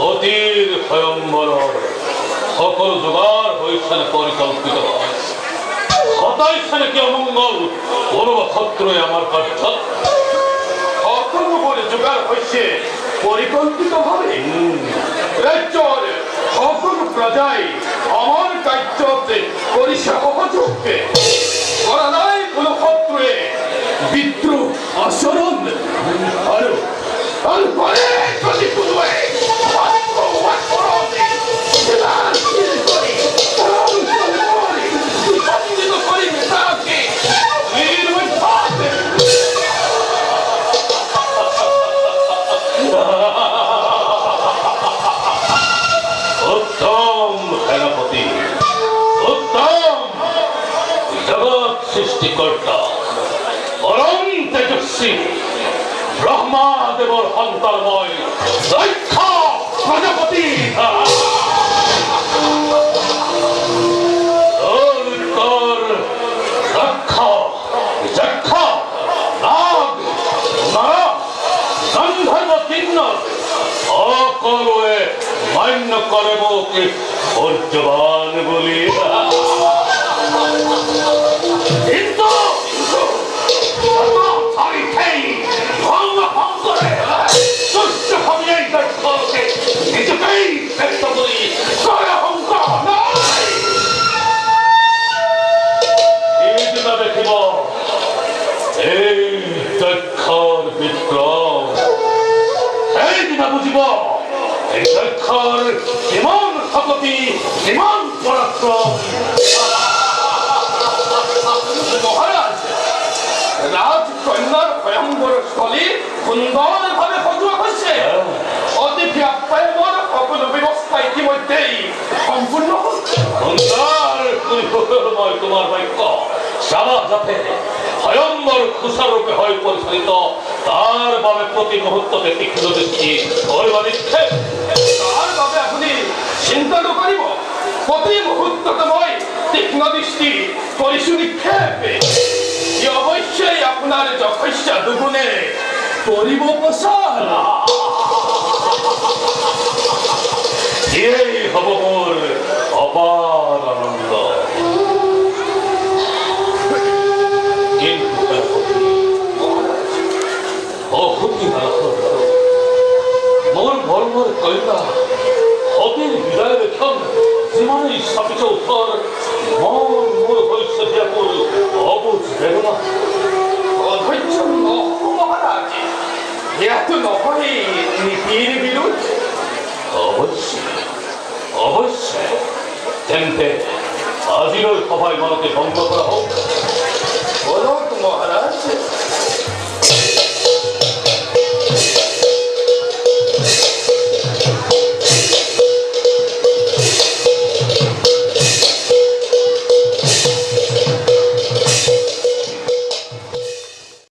অতির স্বয়ম্বর সকল জোগাড় হয়েছেন পরিকল্পিত হতাই সেনে কি অমঙ্গল কোন ক্ষত্রই আমার কার্য অর্থ করে জোগাড় হয়েছে পরিকল্পিত ভাবে রাজ্যের সকল প্রজাই আমার কার্যতে করি সহযোগকে করা নাই কোন ক্ষত্রে বিদ্রোহ আচরণ আর পরে যদি পুজোয় সৃষ্টিকর্তা পরম তেজস্বী ব্রহ্মা দেবর সন্তানময় দক্ষ প্রজাপতি অকলয়ে মান্য করব কি অর্জবান বলি দেখিব এই দক্ষর বিক্রম এই দিনা বুঝিব এই দক্ষর কেমন শক্তি কেমন পরাক্রম মহারাজ রাজকন্যার স্বয়ংবর স্থলে সুন্দর ভাবে সজোয়া হয়েছে অতিথি আপ্যায়নের সকল ব্যবস্থা ইতিমধ্যেই সম্পূর্ণ হচ্ছে তোমার বাক্য সারা যাতে স্বয়ম্বর খুশারূপে হয় পরিচালিত তার ভাবে প্রতি মুহূর্তকে তীক্ষ্ণ দৃষ্টি নিক্ষেপ তার ভাবে আপনি চিন্তা করিব প্রতি মুহূর্তময় তীক্ষ্ণ দৃষ্টি পরিসুনিক্ষেপে অবশ্যই আপনার যথেষ্ট দুগুণে করিব প্রসার এই হব মোর অপার আনন্দ মোর মর্মর কইতা হতির বিদায় রেখন জীবনে স্থাপিত উত্তর মন মোর হইছে ব্যাকুল অবুঝ বেদনা অধৈর্য মহারাজ এত নহয় নীতির বিরুদ্ধে অবশ্যই অবশ্যই তেমতে আজির সভায় মনকে ভঙ্গ করা হোক বলো মহারাজ